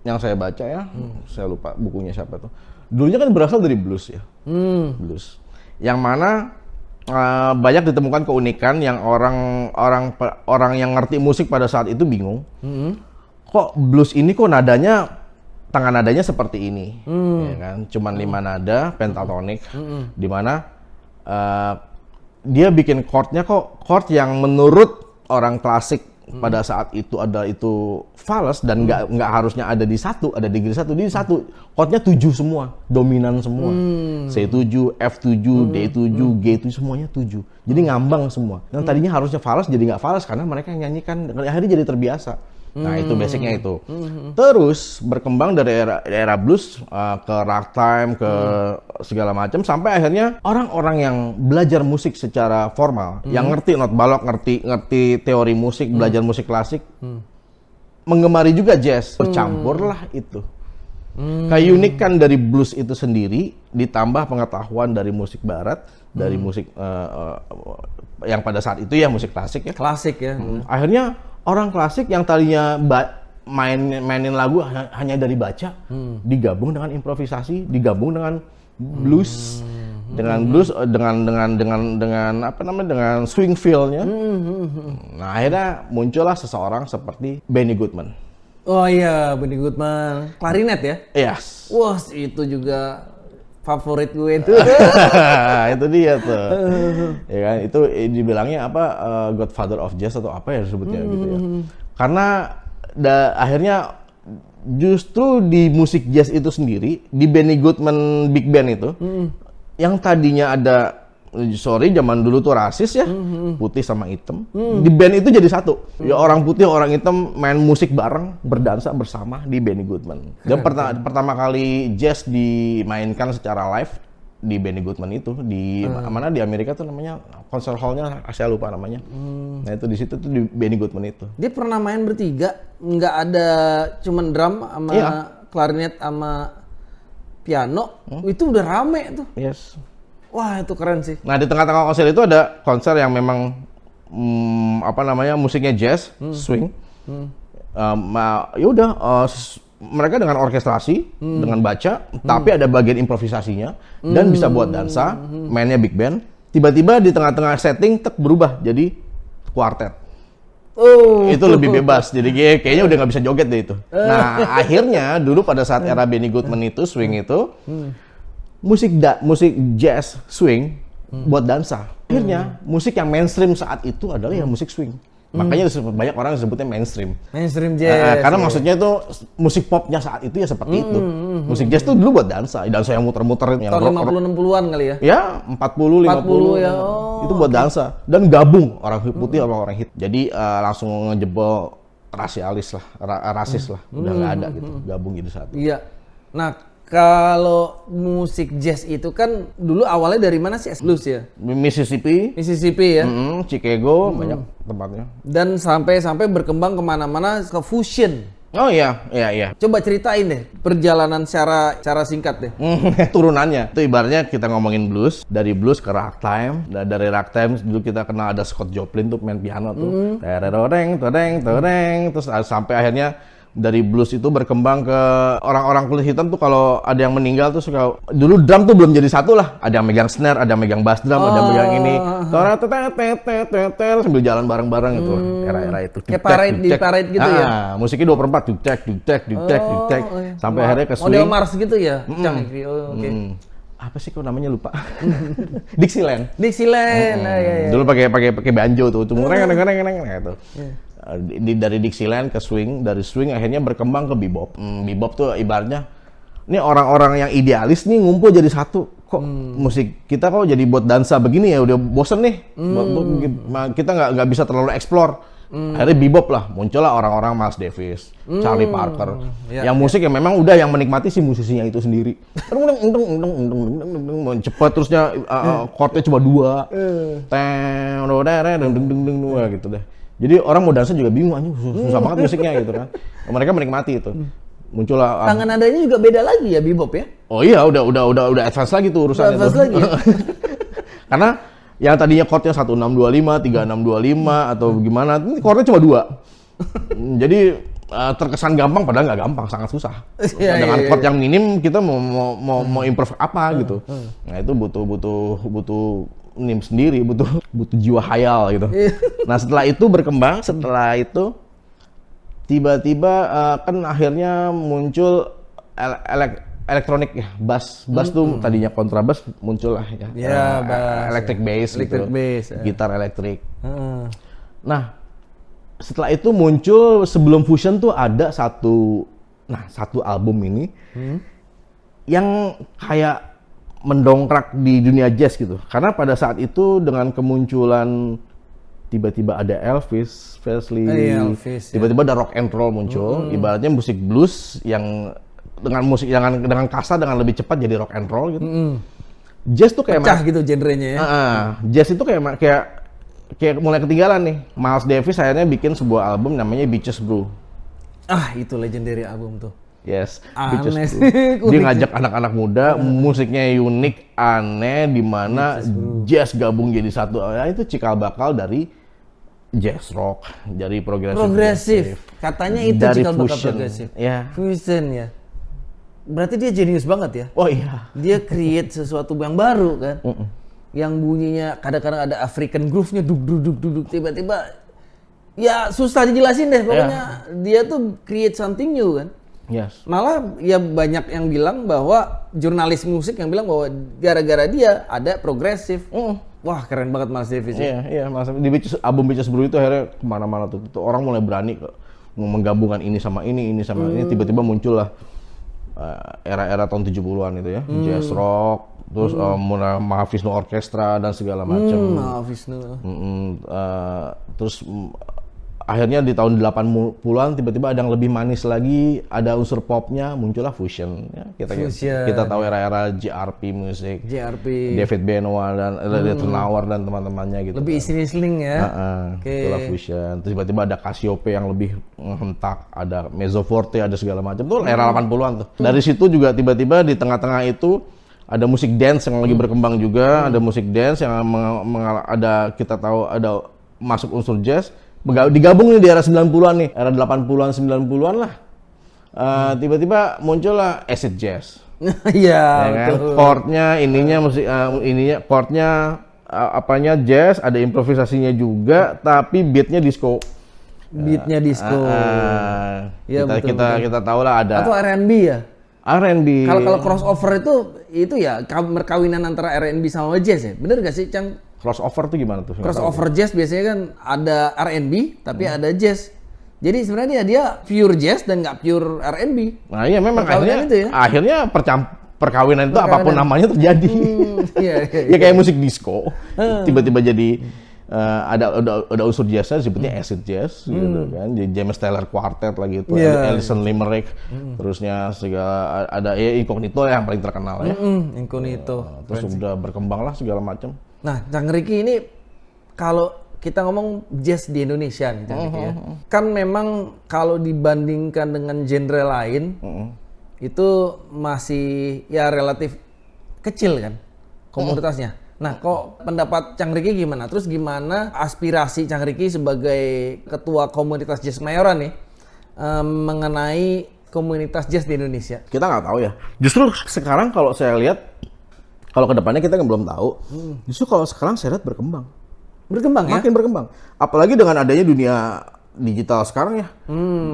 yang saya baca ya, saya lupa bukunya siapa tuh. Dulunya kan berasal dari blues ya. Blues. Yang mana banyak ditemukan keunikan yang orang yang ngerti musik pada saat itu bingung. Kok blues ini kok tangan nadanya seperti ini, ya kan? Cuman 5 nada pentatonik, di mana dia bikin chordnya kok chord yang menurut orang klasik pada saat itu ada itu fals dan nggak harusnya ada di satu, ada degree satu, di satu chordnya 7 semua, dominan semua, C7, F7, D7, G7 semuanya 7, jadi ngambang semua. Yang tadinya harusnya fals jadi nggak fals karena mereka yang nyanyikan, akhirnya jadi terbiasa. Nah itu basicnya itu. Terus berkembang dari era blues ke ragtime, ke segala macam sampai akhirnya orang-orang yang belajar musik secara formal, yang ngerti not balok, ngerti teori musik, belajar musik klasik, menggemari juga jazz. Bercampurlah itu. Keunikan dari blues itu sendiri ditambah pengetahuan dari musik barat, dari musik yang pada saat itu ya musik klasik ya. Klasik ya. Akhirnya orang klasik yang tadinya mainin lagu hanya dari baca, digabung dengan improvisasi, digabung dengan blues, dengan apa namanya, dengan swing feel-nya. Nah, akhirnya muncullah seseorang seperti Benny Goodman. Oh iya, Benny Goodman, klarinet ya? Yes. Wah, itu juga favorit gue itu. Itu dia tuh. Ya kan, itu dibilangnya apa, Godfather of Jazz atau apa ya disebutnya gitu ya. Karena akhirnya justru di musik jazz itu sendiri, di Benny Goodman Big Band itu, yang tadinya ada, zaman dulu tuh rasis ya, putih sama hitam, di band itu jadi satu. Ya orang putih, orang hitam main musik bareng, berdansa bersama di Benny Goodman. Dan pertama kali jazz dimainkan secara live di Benny Goodman itu di mana di Amerika tuh namanya concert hall-nya, saya lupa namanya. Nah itu di situ tuh di Benny Goodman itu. Dia pernah main bertiga, nggak ada cuman drum sama klarinet sama piano, itu udah rame tuh. Yes. Wah itu keren sih. Nah di tengah-tengah konser itu ada konser yang memang apa namanya musiknya jazz, swing. Ya udah mereka dengan orkestrasi, dengan baca, tapi ada bagian improvisasinya dan bisa buat dansa, mainnya big band. Tiba-tiba di tengah-tengah setting berubah jadi kuartet. Oh. Itu lebih bebas, jadi kayaknya udah nggak bisa joget deh itu. Nah akhirnya dulu pada saat era Benny Goodman itu swing itu. Musik jazz swing buat dansa. Akhirnya musik yang mainstream saat itu adalah yang musik swing. Makanya banyak orang sebutnya mainstream. Mainstream jazz. Karena maksudnya itu musik popnya saat itu ya seperti itu. Musik jazz itu dulu buat dansa yang muter-muter yang tahun 50-60-an kali ya. Ya, 40 50 ya. Itu buat dansa dan gabung orang putih sama orang hitam. Jadi langsung ngejebol rasis lah. Udah nggak ada gitu. Gabung jadi satu. Iya. Nah, kalau musik jazz itu kan dulu awalnya dari mana sih? Blues ya? Mississippi ya. Chicago banyak tempatnya. Dan sampai berkembang kemana-mana ke fusion. Oh iya, iya. Coba ceritain deh perjalanan secara singkat deh. Turunannya. Itu ibaratnya kita ngomongin blues, dari blues ke ragtime. Dari ragtime dulu kita kenal ada Scott Joplin tuh main piano tuh. Tereng, terus sampai akhirnya dari blues itu berkembang ke orang-orang kulit hitam tuh kalau ada yang meninggal tuh suka, dulu drum tuh belum jadi satu lah, ada yang megang snare, ada yang megang bass drum, ada yang megang ini, sambil jalan bareng-bareng itu, era-era itu. Kayak parade gitu ya? Musiknya 2/4, dudek, sampai akhirnya ke swing. Model Mars gitu ya? Oke. Apa sih kok namanya lupa? Dixieland. Ya. Dulu pakai banjo tuh, gitu. Dari Dixieland ke swing, dari swing akhirnya berkembang ke bebop. Bebop tuh ibaratnya ini orang-orang yang idealis nih ngumpul jadi satu. Kok musik kita kok jadi buat dansa begini ya, udah bosen nih. Kita nggak bisa terlalu explore. Akhirnya bebop lah, muncullah orang-orang Miles Davis, Charlie Parker, yang musik yang memang udah yang menikmati si musisinya itu sendiri. Cepat terusnya chordnya cuma 2, gitu deh. Jadi orang mau dansa juga bingung, anjing susah banget musiknya gitu kan. Mereka menikmati itu. Muncullah tangan nadanya juga beda lagi ya bebop ya? Oh iya, udah advance lagi tuh urusannya. Advance lagi ya? Karena yang tadinya chordnya 1625, 3625 atau gimana, ini chordnya cuma 2. Jadi terkesan gampang padahal nggak gampang, sangat susah. Dengan chord yang minim kita mau improve apa gitu. Nah, itu butuh nim sendiri, butuh jiwa hayal gitu. Nah, setelah itu berkembang, tiba-tiba kan akhirnya muncul elektronik ya, bass tuh tadinya kontrabas muncul lah ya. Electric bass gitu. Gitar elektrik. Nah, setelah itu muncul, sebelum fusion tuh ada satu album ini yang kayak mendongkrak di dunia jazz gitu. Karena pada saat itu dengan kemunculan tiba-tiba ada Elvis Presley, tiba-tiba ada rock and roll muncul, ibaratnya musik blues yang dengan kasar, dengan lebih cepat jadi rock and roll gitu. Jazz tuh kayak pecah gitu genrenya ya. Jazz itu kayak mulai ketinggalan nih. Miles Davis akhirnya bikin sebuah album namanya Beaches Brew. Itu legendary album tuh. Yes, dia ngajak anak-anak muda, musiknya unik, aneh, di mana jazz gabung jadi satu. Ya, itu cikal bakal dari jazz rock, dari progresif. Katanya itu dari cikal bakal fusion. progresif. Ya. Fusion ya. Berarti dia jenius banget ya. Oh iya. Dia create sesuatu yang baru kan. Yang bunyinya kadang-kadang ada African groove-nya duk tiba-tiba ya susah dijelasin deh pokoknya. Dia tuh create something new kan. Yes. Malah ya banyak yang bilang bahwa jurnalis musik yang bilang bahwa gara-gara dia ada progresif. Wah keren banget Miles Davis. Iya Mas. Di album Beaches Brew itu akhirnya kemana-mana tuh. Orang mulai berani mau menggabungkan ini sama ini ini. Tiba-tiba muncul lah era-era tahun 70-an itu ya. Jazz rock, terus Mahavishnu Orchestra dan segala macam. Mahavishnu. Terus akhirnya di tahun 80-an tiba-tiba ada yang lebih manis lagi, ada unsur popnya, muncullah fusion. Ya, kita tahu era-era JRP musik, David Benoit dan Edward Nauer dan teman-temannya gitu. Lebih isling ya. Itulah fusion. Terus tiba-tiba ada Cassiope yang lebih hentak, ada mezzo forte, ada segala macam. Itu era 80-an tuh. Dari situ juga tiba-tiba di tengah-tengah itu ada musik dance yang lagi berkembang juga, ada musik dance yang ada kita tahu ada masuk unsur jazz. Digabung nih di era 90-an nih, era 80-an 90-an lah. Tiba-tiba muncullah acid jazz. Iya, kan? Chordnya chordnya apanya jazz, ada improvisasinya juga, tapi beatnya disco. Ya, kita tahu lah ada. Atau R&B ya? R&B. Kalau crossover itu ya perkawinan antara R&B sama jazz ya, bener gak sih Cang? Crossover tuh gimana tuh? Crossover jazz biasanya kan ada R&B tapi ada jazz. Jadi sebenarnya dia pure jazz dan nggak pure R&B. Nah iya memang akhirnya perkawinan itu apapun namanya terjadi. Ya kayak musik disco. Tiba-tiba jadi ada unsur jazznya disebutnya acid jazz gitu kan. Jadi James Taylor Quartet lagi itu, Alison Limerick, terusnya segala ada Incognito yang paling terkenal ya. Incognito. Terus udah berkembang lah segala macam. Nah, Cang Ricky ini kalau kita ngomong jazz di Indonesia nih, Cang Riki, ya. Kan memang kalau dibandingkan dengan genre lain, itu masih ya relatif kecil kan komunitasnya. Nah, kok pendapat Cang Riki gimana? Terus gimana aspirasi Cang Riki sebagai ketua komunitas jazz Kemayoran nih mengenai komunitas jazz di Indonesia? Kita nggak tahu ya. Justru sekarang kalau saya lihat, kalau kedepannya kita belum tahu. Justru kalau sekarang saya lihat berkembang. Berkembang ya? Makin berkembang. Apalagi dengan adanya dunia digital sekarang ya.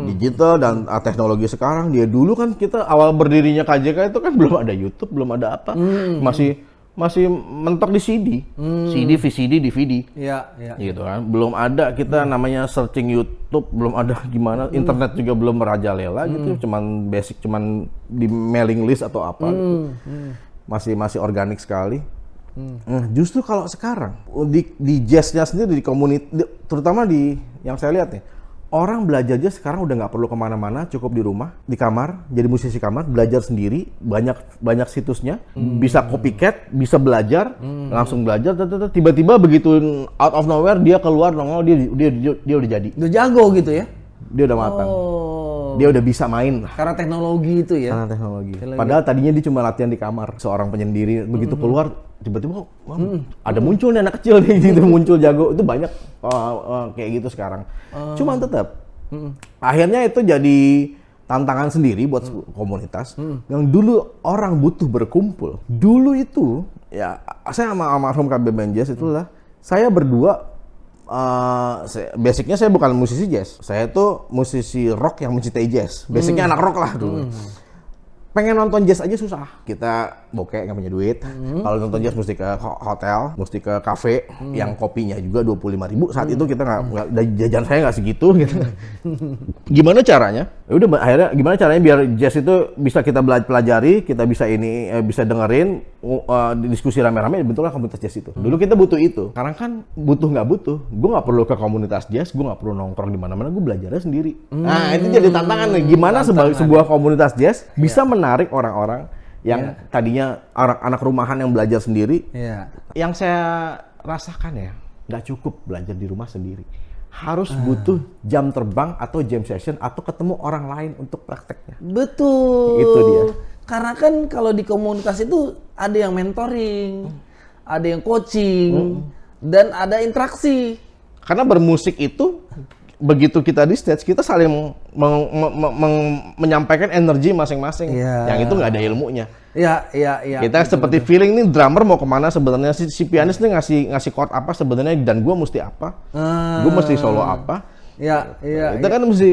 Digital dan teknologi sekarang. Dia dulu kan kita awal berdirinya KJK itu kan belum ada YouTube, belum ada apa. Masih mentok di CD. CD, VCD, DVD. Iya, iya. Gitu kan. Belum ada kita namanya searching YouTube, belum ada gimana. Internet juga belum merajalela gitu. Cuman basic, cuman di mailing list atau apa gitu. Masih organik sekali. Nah, justru kalau sekarang di jazznya sendiri, di komunitas, terutama di yang saya lihat nih, orang belajar jazz sekarang udah nggak perlu kemana-mana, cukup di rumah, di kamar, jadi musisi kamar, belajar sendiri, banyak situsnya, bisa copycat, bisa belajar, langsung belajar, tiba-tiba begitu out of nowhere dia keluar nongol, dia udah jadi, Udah jago gitu ya? dia udah matang. Dia udah bisa main. Karena teknologi itu ya? Karena teknologi. Padahal tadinya dia cuma latihan di kamar, seorang penyendiri. Begitu keluar, tiba-tiba ada muncul nih anak kecil nih, gitu, muncul jago. Itu banyak kayak gitu sekarang. Cuman tetap, akhirnya itu jadi tantangan sendiri buat komunitas. Yang dulu orang butuh berkumpul. Dulu itu, ya saya sama almarhum KB Band Jazz itulah, saya berdua, basicnya saya bukan musisi jazz, saya tuh musisi rock yang mencintai jazz. Basicnya anak rock lah dulu. Pengen nonton jazz aja susah. Kita bokeh, nggak punya duit. Kalau nonton jazz mesti ke hotel, mesti ke kafe yang kopinya juga 25.000. Saat itu kita nggak jajan saya nggak segitu gitu. Gimana caranya? Ya udah, akhirnya gimana caranya biar jazz itu bisa kita pelajari, kita bisa bisa dengerin, diskusi rame-rame, bentuklah komunitas jazz itu. Dulu kita butuh itu. Sekarang kan butuh nggak butuh. Gue nggak perlu ke komunitas jazz, gue nggak perlu nongkrong di mana-mana, gue belajarnya sendiri. Nah, itu jadi tantangan nih. Gimana sebuah komunitas jazz bisa menarik orang-orang yang tadinya anak rumahan yang belajar sendiri. Yang saya rasakan ya, nggak cukup belajar di rumah sendiri. Harus butuh jam terbang atau jam session atau ketemu orang lain untuk prakteknya. Betul. Itu dia. Karena kan kalau di komunitas itu ada yang mentoring, ada yang coaching, dan ada interaksi. Karena bermusik itu, begitu kita di stage, kita saling menyampaikan energi masing-masing. Yang itu nggak ada ilmunya. Iya. Kita seperti feeling nih, drummer mau kemana sebenarnya, si pianis nih ngasih chord apa sebenarnya, dan gue mesti apa, gue mesti solo apa. Kita kan mesti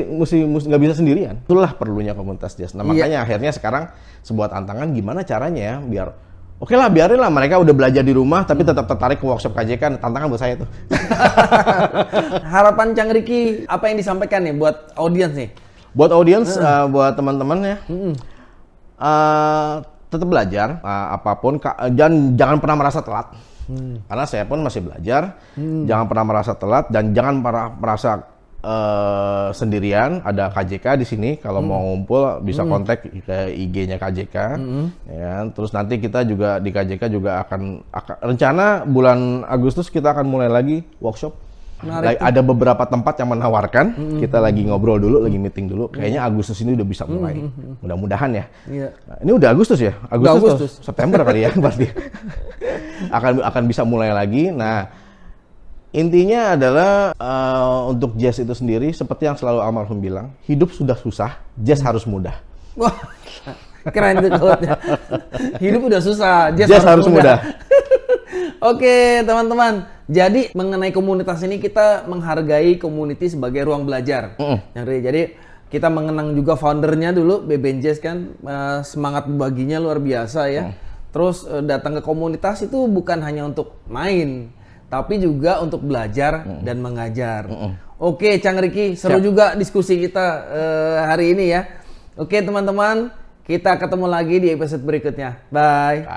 nggak bisa sendirian. Itulah perlunya komunitas jazz. Nah, makanya akhirnya sekarang sebuah tantangan gimana caranya ya biar oke lah, biarin lah mereka udah belajar di rumah tapi tetap tertarik ke workshop KJK. Tantangan buat saya tuh. Harapan Cang Riki apa yang disampaikan nih buat audiens nih? Buat audiens, buat teman-teman ya, tetap belajar apapun, jangan pernah merasa telat. Karena saya pun masih belajar. Jangan pernah merasa telat dan jangan pernah merasa sendirian. Ada KJK di sini, kalau mau ngumpul bisa kontak ke IG-nya KJK. Ya, terus nanti kita juga di KJK juga akan rencana bulan Agustus kita akan mulai lagi workshop. Ada beberapa tempat yang menawarkan. Kita lagi ngobrol dulu, lagi meeting dulu. Kayaknya Agustus ini udah bisa mulai. Mudah-mudahan ya. Nah, ini udah Agustus ya? Agustus. September kali ya pasti. akan bisa mulai lagi. Nah, intinya adalah untuk jazz itu sendiri, seperti yang selalu almarhum bilang, hidup sudah susah, jazz harus mudah. Wah, keren tuh quote-nya. Hidup udah susah, jazz harus mudah. Oke, teman-teman. Jadi mengenai komunitas ini kita menghargai community sebagai ruang belajar. Jadi kita mengenang juga foundernya dulu, BBN Jazz kan, semangat baginya luar biasa ya. Terus datang ke komunitas itu bukan hanya untuk main, tapi juga untuk belajar dan mengajar. Oke, Cang Riki, seru juga diskusi kita hari ini ya. Oke, teman-teman, kita ketemu lagi di episode berikutnya. Bye.